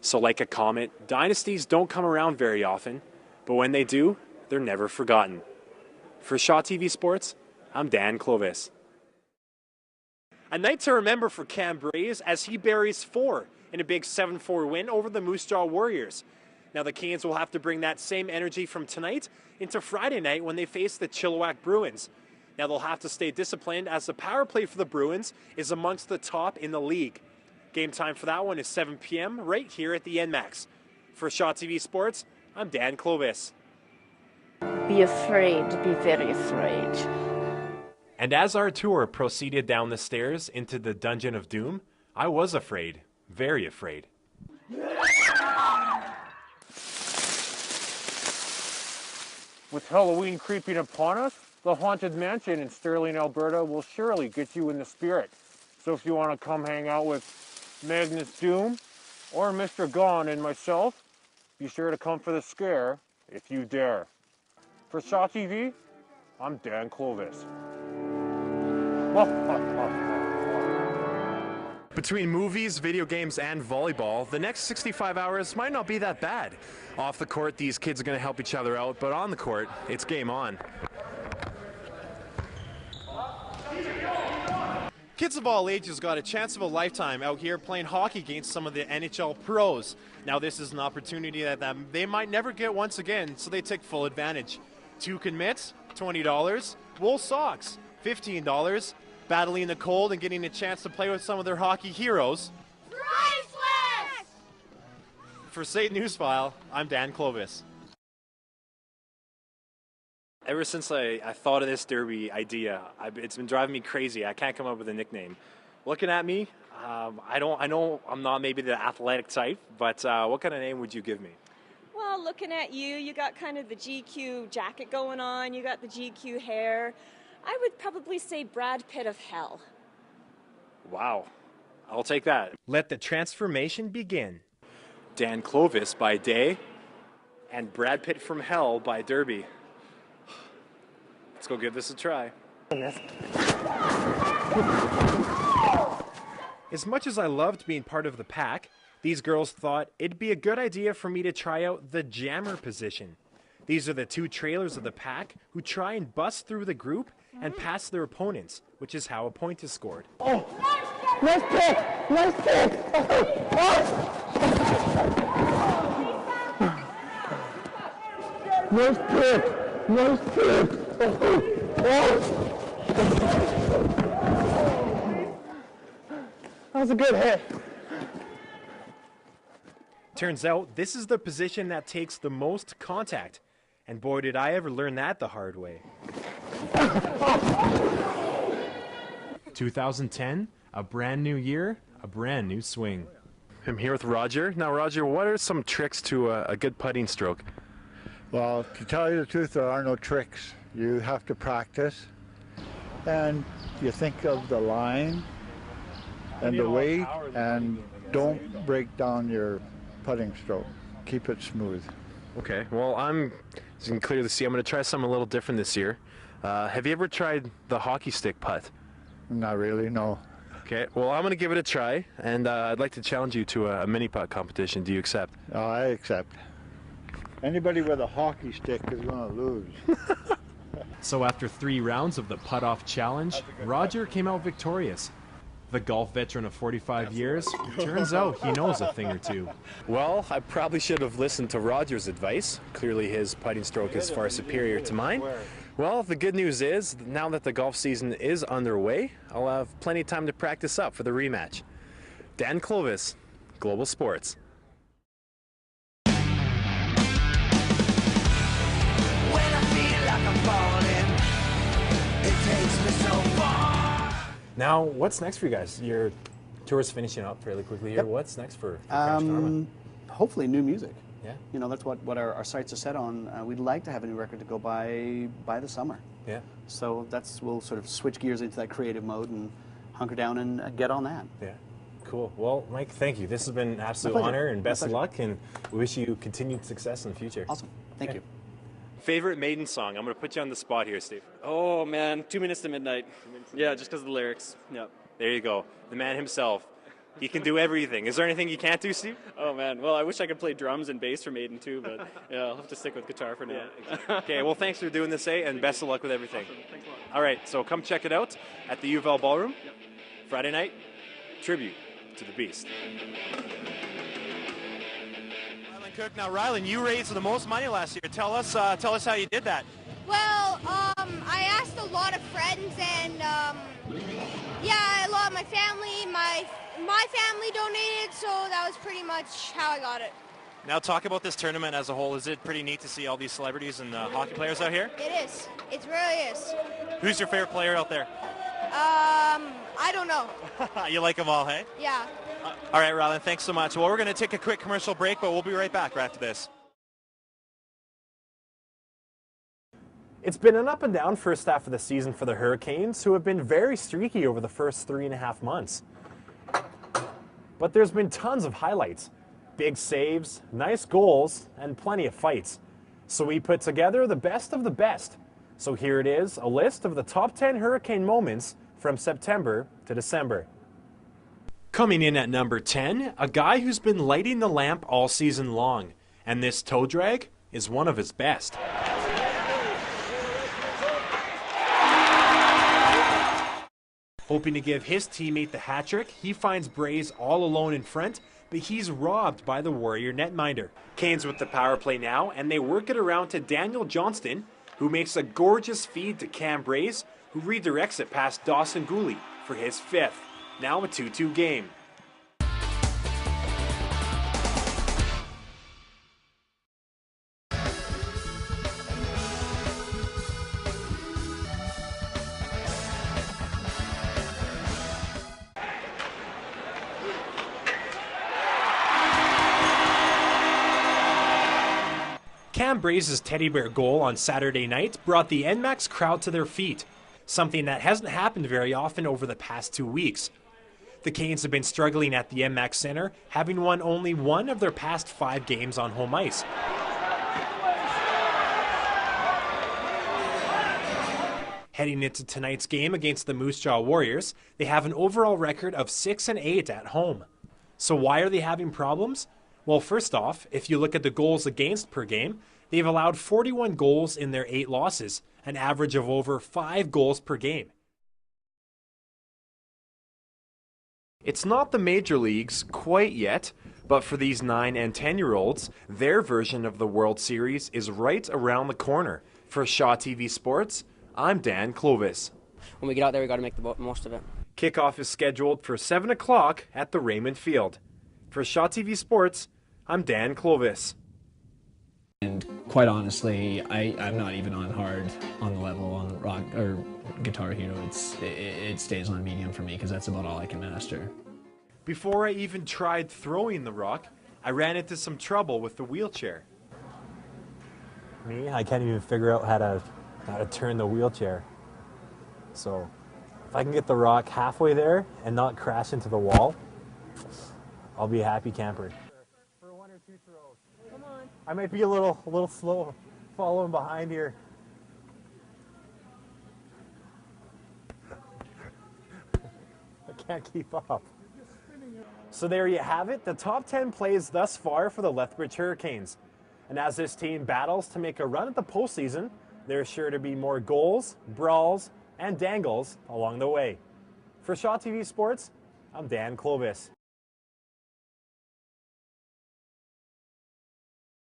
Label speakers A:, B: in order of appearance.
A: So like a comet, dynasties don't come around very often, but when they do, they're never forgotten. For Shaw TV Sports, I'm Dan Clovis. A night to remember for Cam Braze as he buries 4 in a big 7-4 win over the Moose Jaw Warriors. Now the Canes will have to bring that same energy from tonight into Friday night when they face the Chilliwack Bruins. Now they'll have to stay disciplined as the power play for the Bruins is amongst the top in the league. Game time for that one is 7 p.m. right here at the NMAX. For Shaw TV Sports, I'm Dan Clovis.
B: Be afraid, be very afraid.
A: And as our tour proceeded down the stairs into the Dungeon of Doom, I was afraid, very afraid.
C: With Halloween creeping upon us, the Haunted Mansion in Sterling, Alberta will surely get you in the spirit. So if you want to come hang out with Magnus Doom or Mr. Gone and myself, be sure to come for the scare if you dare. For Shaw TV, I'm Dan Clovis.
A: Between movies, video games, and volleyball, the next 65 hours might not be that bad. Off the court, these kids are going to help each other out, but on the court, it's game on.
D: Kids of all ages got a chance of a lifetime out here playing hockey against some of the NHL pros. Now this is an opportunity that they might never get once again, so they take full advantage. 2 mitts, $20. Wool socks, $15. Battling the cold and getting a chance to play with some of their hockey heroes.
E: Priceless!
D: For State Newsfile, I'm Dan Clovis.
A: Ever since I thought of this derby idea, it's been driving me crazy. I can't come up with a nickname. Looking at me, I know I'm not maybe the athletic type, but what kind of name would you give me?
F: Well, looking at you, you got kind of the GQ jacket going on, you got the GQ hair. I would probably say Brad Pitt of hell.
A: Wow, I'll take that.
D: Let the transformation begin.
A: Dan Clovis by day and Brad Pitt from hell by derby. Let's go give this a try.
D: As much as I loved being part of the pack, these girls thought it'd be a good idea for me to try out the jammer position. These are the 2 trailers of the pack who try and bust through the group and pass their opponents, which is how a point is scored.
C: Oh, nice pick! Nice pick! Nice pick! Nice pick! That was a good hit.
D: Turns out this is the position that takes the most contact. And boy, did I ever learn that the hard way.
A: 2010, a brand new year, a brand new swing. I'm here with Roger. Now, Roger, what are some tricks to a good putting stroke?
G: Well, to tell you the truth, there are no tricks. You have to practice, and you think of the line and the weight, and don't break down your putting stroke. Keep it smooth.
A: Okay, well, as you can clearly see, I'm going to try something a little different this year. Have you ever tried the hockey stick putt?
G: Not really, no.
A: Okay, well, I'm going to give it a try, and I'd like to challenge you to a mini putt competition. Do you accept?
G: I accept. Anybody with a hockey stick is going to lose.
A: So after 3 rounds of the putt-off challenge, Roger came out victorious. The golf veteran of 45 years, turns out he knows a thing or two. Well, I probably should have listened to Roger's advice. Clearly his putting stroke is far superior to mine. Well, the good news is, now that the golf season is underway, I'll have plenty of time to practice up for the rematch. Dan Clovis, Global Sports. Now, what's next for you guys? Your tour's finishing up fairly quickly here. Yep. What's next for French Karma?
H: Hopefully new music.
A: Yeah.
H: You know, that's what our sights are set on. We'd like to have a new record to go by the summer.
A: Yeah.
H: So we'll sort of switch gears into that creative mode and hunker down and get on that.
A: Yeah. Cool. Well, Mike, thank you. This has been an absolute honor, and best of luck, and we wish you continued success in the future.
H: Awesome. Thank you.
A: Favorite Maiden song? I'm going to put you on the spot here, Steve.
I: Oh, man. 2 Minutes to Midnight. Yeah, just because of the lyrics. Yep.
A: There you go. The man himself. He can do everything. Is there anything you can't do, Steve?
I: Oh man, well I wish I could play drums and bass for Maiden too, but yeah, I'll have to stick with guitar for now.
A: Yeah, exactly. Okay, well thanks for doing this, and best of luck with everything.
I: Awesome. Thanks a lot.
A: All right, so come check it out at the U of L Ballroom. Yep. Friday night, tribute to the Beast.
D: Rylan Cook. Now, Rylan, you raised the most money last year. Tell us how you did that.
E: Well, I asked a lot of friends, and yeah, a lot of my family, my family donated, so that was pretty much how I got it.
D: Now, talk about this tournament as a whole. Is it pretty neat to see all these celebrities and hockey players out here?
E: It is. It really is.
D: Who's your favorite player out there?
E: I don't know.
D: You like them all, hey?
E: Yeah.
D: All right, Rylan, thanks so much. Well, we're going to take a quick commercial break, but we'll be right back right after this.
A: It's been an up and down first half of the season for the Hurricanes, who have been very streaky over the first 3.5 months. But there's been tons of highlights. Big saves, nice goals, and plenty of fights. So we put together the best of the best. So here it is, a list of the top 10 Hurricane moments from September to December. Coming in at number 10, a guy who's been lighting the lamp all season long. And this toe drag is one of his best. Hoping to give his teammate the hat trick, he finds Braze all alone in front, but he's robbed by the Warrior netminder. Canes with the power play now, and they work it around to Daniel Johnston, who makes a gorgeous feed to Cam Braze, who redirects it past Dawson Gooley for his 5th. Now a 2-2 game. Cam Braze's teddy bear goal on Saturday night brought the NMAX crowd to their feet, something that hasn't happened very often over the past 2 weeks. The Canes have been struggling at the NMAX Center, having won only 1 of their past 5 games on home ice. Heading into tonight's game against the Moose Jaw Warriors, they have an overall record of 6-8 at home. So why are they having problems? Well, first off, if you look at the goals against per game, they've allowed 41 goals in their 8 losses, an average of over 5 goals per game. It's not the major leagues quite yet, but for these 9 and 10-year-olds, their version of the World Series is right around the corner. For Shaw TV Sports, I'm Dan Clovis.
J: When we get out there, we got to make the most of it.
A: Kickoff is scheduled for 7 o'clock at the Raymond Field. For Shaw TV Sports, I'm Dan Clovis.
K: And quite honestly, I'm not even on hard on the level on rock or Guitar Hero. It stays on medium for me because that's about all I can master.
A: Before I even tried throwing the rock, I ran into some trouble with the wheelchair. Me, I can't even figure out how to turn the wheelchair. So if I can get the rock halfway there and not crash into the wall, I'll be a happy camper. For 1 or 2 throws. Come on. I might be a little slow following behind here. I can't keep up. So there you have it, the top 10 plays thus far for the Lethbridge Hurricanes. And as this team battles to make a run at the postseason, there's sure to be more goals, brawls, and dangles along the way. For Shaw TV Sports, I'm Dan Clovis.